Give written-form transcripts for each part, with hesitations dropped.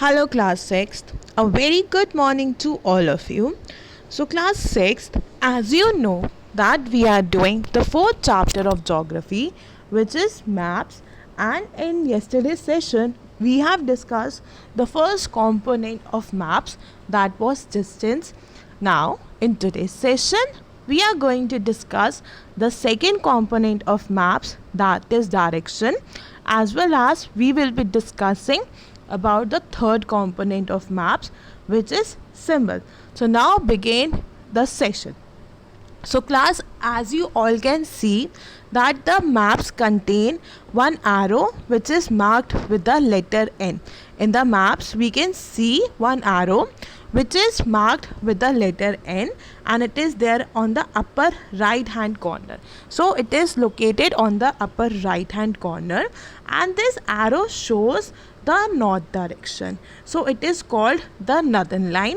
Hello class 6th. A very good morning to all of you. So class 6th, as you know that we are doing the fourth chapter of geography, which is maps, and in yesterday's session we have discussed the first component of maps, that was distance. Now in today's session we are going to discuss the second component of maps, that is direction, as well as we will be discussing about the third component of maps, which is symbol. So now begin the session. So class, as you all can see that the maps contain one arrow which is marked with the letter N. In the maps we can see one arrow which is marked with the letter N, and it is there on the upper right hand corner. So it is located on the upper right hand corner, and this arrow shows the north direction. So it is called the northern line.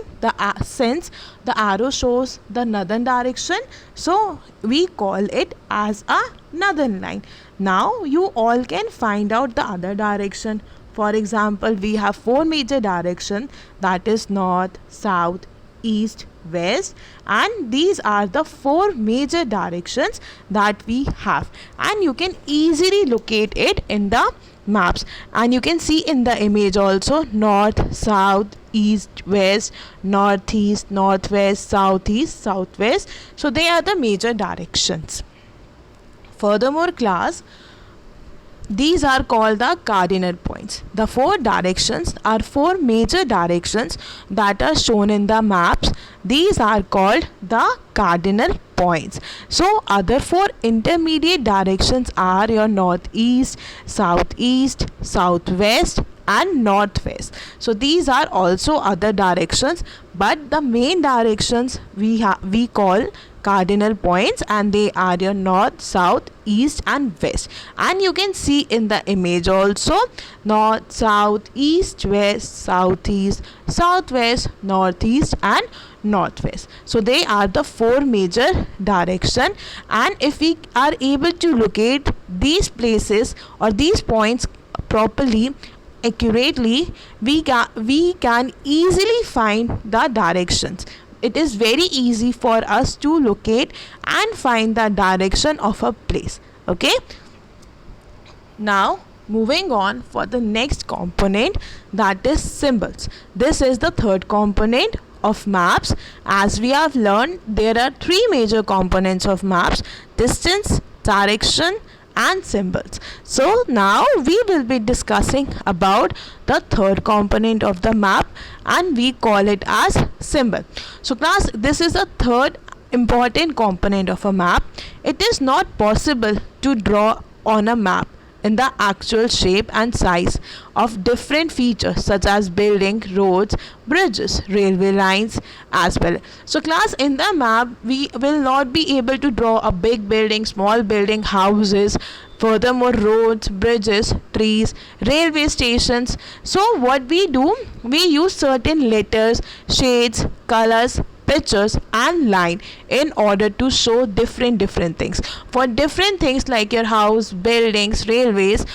Since the arrow shows the northern direction, so we call it as a northern line. Now you all can find out the other direction. For example, we have four major directions, that is north, south, east, west, and these are the four major directions that we have, and you can easily locate it in the maps, and you can see in the image also north, south, east, west, northeast, northwest, southeast, southwest. So they are the major directions. Furthermore class, these are called the cardinal points. The four directions are four major directions that are shown in the maps. These are called the cardinal points. So other four intermediate directions are your northeast, southeast, southwest, and northwest. So these are also other directions, but the main directions we call cardinal points, and they are your north, south, east, and west. And you can see in the image also north, south, east, west, southeast, southwest, northeast, and northwest. So they are the four major direction, and if we are able to locate these places or these points properly, accurately, we can easily find the directions. It is very easy for us to locate and find the direction of a place. Okay, now moving on for the next component, that is symbols. This is the third component of maps. As we have learned, there are three major components of maps: distance, direction, and symbols. So now we will be discussing about the third component of the map, and we call it as symbol. So class, this is the third important component of a map. It is not possible to draw on a map in the actual shape and size of different features such as building, roads, bridges, railway lines as well. So class, in the map we will not be able to draw a big building, small building, houses, furthermore roads, bridges, trees, railway stations. So what we do, we use certain letters, shades, colors, pictures, and line in order to show different things. For different things like your house, buildings, railways,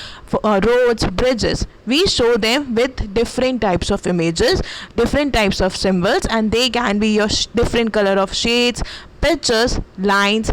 roads, bridges, we show them with different types of images, different types of symbols, and they can be your different color of shades, pictures, lines,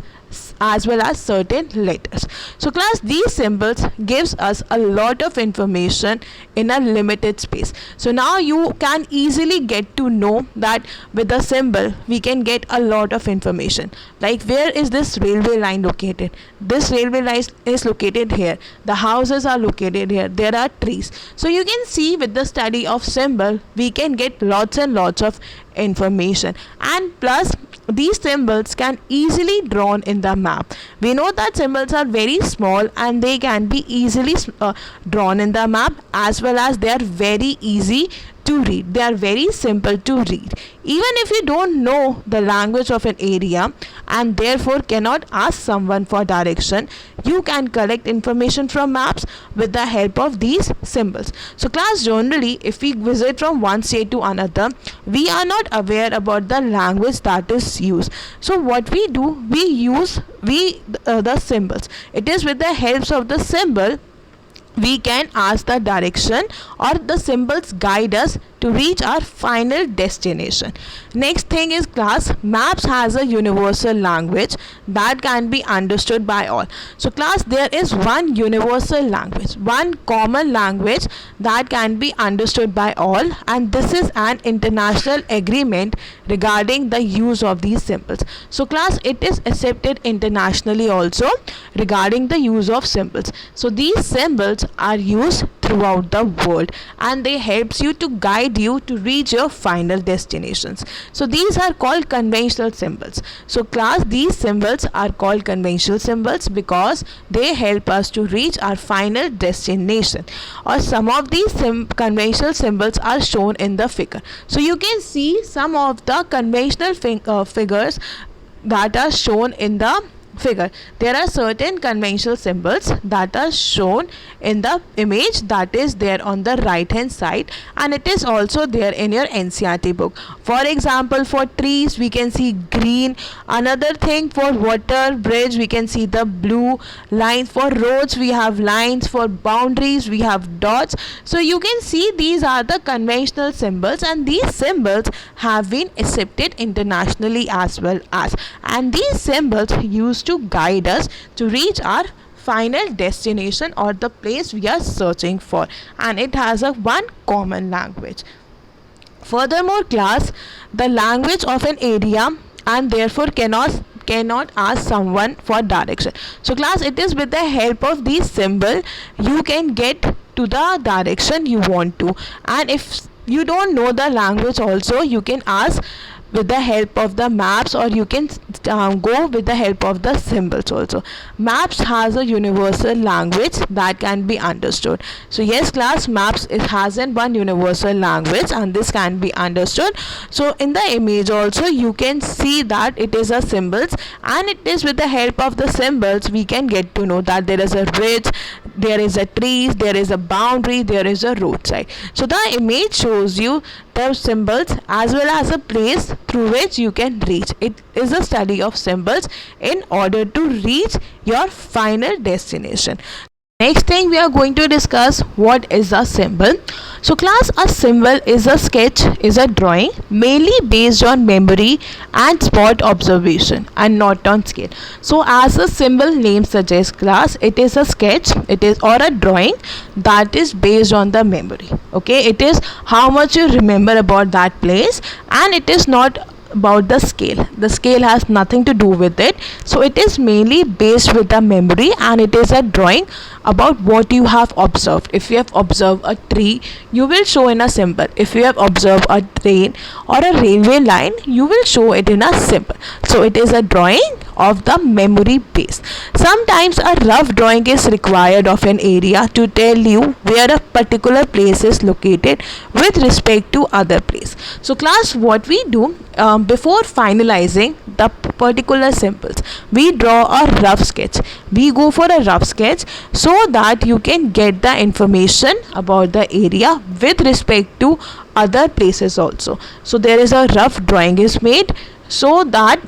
as well as certain letters. So class, these symbols gives us a lot of information in a limited space. So now you can easily get to know that with a symbol we can get a lot of information, like where is this railway line located, this railway line is located here, the houses are located here, there are trees. So you can see with the study of symbol we can get lots and lots of information, and plus these symbols can easily drawn in the map. We know that symbols are very small and they can be easily drawn in the map, as well as they are very easy to read. They are very simple to read. Even if you don't know the language of an area and therefore cannot ask someone for direction, you can collect information from maps with the help of these symbols. So class, generally if we visit from one state to another, we are not aware about the language that is used. So what we do, we use the symbols. It is with the help of the symbol we can ask the direction, or the symbols guide us to reach our final destination. Next thing is class, maps has a universal language that can be understood by all. So class, there is one universal language, one common language that can be understood by all, and this is an international agreement regarding the use of these symbols. So class, it is accepted internationally also regarding the use of symbols. So these symbols are used throughout the world, and they helps you to guide you to reach your final destinations. So these are called conventional symbols. So class, these symbols are called conventional symbols because they help us to reach our final destination. Or some of these conventional symbols are shown in the figure. So you can see some of the conventional figures that are shown in the figure. There are certain conventional symbols that are shown in the image that is there on the right hand side, and it is also there in your NCERT book. For example, for trees we can see green, another thing for water bridge we can see the blue lines, for roads we have lines, for boundaries we have dots. So you can see these are the conventional symbols, and these symbols have been accepted internationally as well as, and these symbols used to guide us to reach our final destination or the place we are searching for, and it has a one common language. Furthermore class, the language of an area and therefore cannot ask someone for direction. So class, it is with the help of these symbol you can get to the direction you want to, and if you don't know the language also, you can ask with the help of the maps, or you can go with the help of the symbols also. Maps has a universal language that can be understood. So yes class, maps, it has one universal language and this can be understood. So in the image also you can see that it is a symbols, and it is with the help of the symbols we can get to know that there is a bridge, there is a trees, there is a boundary, there is a roadside. So the image shows you the symbols as well as a place through which you can reach. It is a study of symbols in order to reach your final destination. Next thing we are going to discuss, what is a symbol. So class, a symbol is a sketch, is a drawing mainly based on memory and spot observation and not on scale. So as the symbol name suggests class, it is a sketch, it is or a drawing that is based on the memory. Okay, it is how much you remember about that place, and it is not about the scale. The scale has nothing to do with it. So it is mainly based with the memory, and it is a drawing about what you have observed. If you have observed a tree, you will show in a symbol. If you have observed a train or a railway line, you will show it in a symbol. So it is a drawing of the memory base. Sometimes a rough drawing is required of an area to tell you where a particular place is located with respect to other place. So class, what we do before finalizing the particular symbols, we draw a rough sketch. We go for a rough sketch so that you can get the information about the area with respect to other places also. So there is a rough drawing is made so that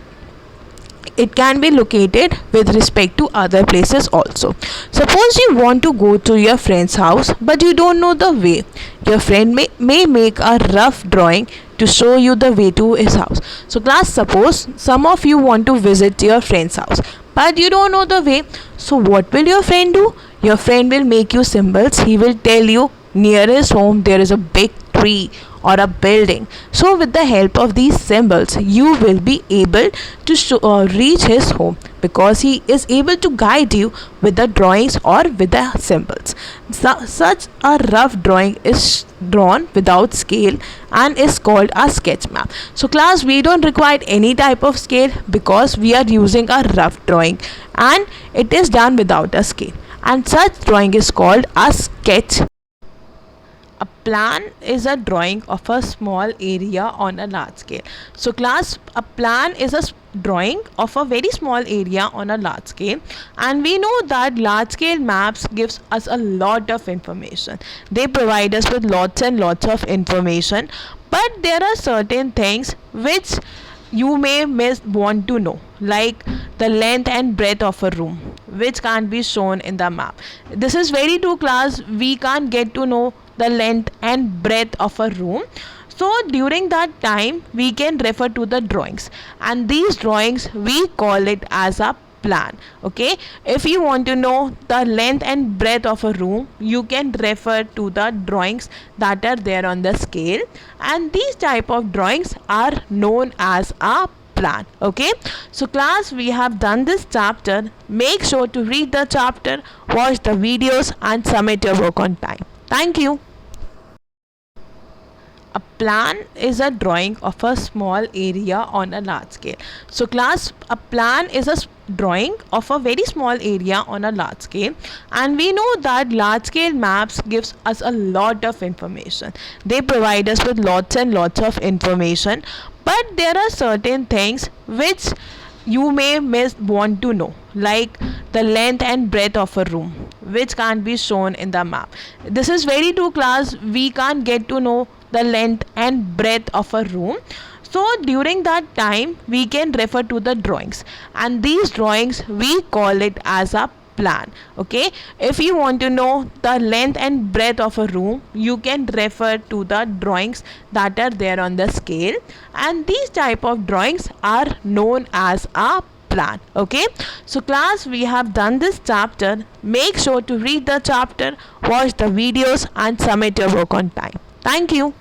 it can be located with respect to other places also. Suppose you want to go to your friend's house but you don't know the way. Your friend may make a rough drawing to show you the way to his house. So class, suppose some of you want to visit your friend's house but you don't know the way. So what will your friend do? Your friend will make you symbols. He will tell you near his home there is a big tree or a building. So with the help of these symbols you will be able to reach his home, because he is able to guide you with the drawings or with the symbols. Such a rough drawing is drawn without scale and is called a sketch map. So class, we don't require any type of scale because we are using a rough drawing and it is done without a scale, and such drawing is called a sketch. A plan is a drawing of a small area on a large scale. So class, a plan is a drawing of a very small area on a large scale, and we know that large scale maps gives us a lot of information. They provide us with lots and lots of information, but there are certain things which you may want to know, like the length and breadth of a room, which can't be shown in the map. This is very true, class. We can't get to know the length and breadth of a room. So during that time we can refer to the drawings, and these drawings we call it as a plan. Okay, if you want to know the length and breadth of a room, you can refer to the drawings that are there on the scale, and these type of drawings are known as a plan. Okay, so class, we have done this chapter. Make sure to read the chapter, watch the videos, and submit your work on time. Thank you. A plan is a drawing of a small area on a large scale. So class, a plan is a drawing of a very small area on a large scale, and we know that large scale maps gives us a lot of information. They provide us with lots and lots of information, but there are certain things which you may want to know, like the length and breadth of a room, which can't be shown in the map. This is very true, class. We can't get to know the length and breadth of a room. So during that time we can refer to the drawings, and these drawings we call it as a plan. Okay, if you want to know the length and breadth of a room, you can refer to the drawings that are there on the scale, and these type of drawings are known as a plan. Okay, so class, we have done this chapter. Make sure to read the chapter, watch the videos, and submit your work on time. Thank you.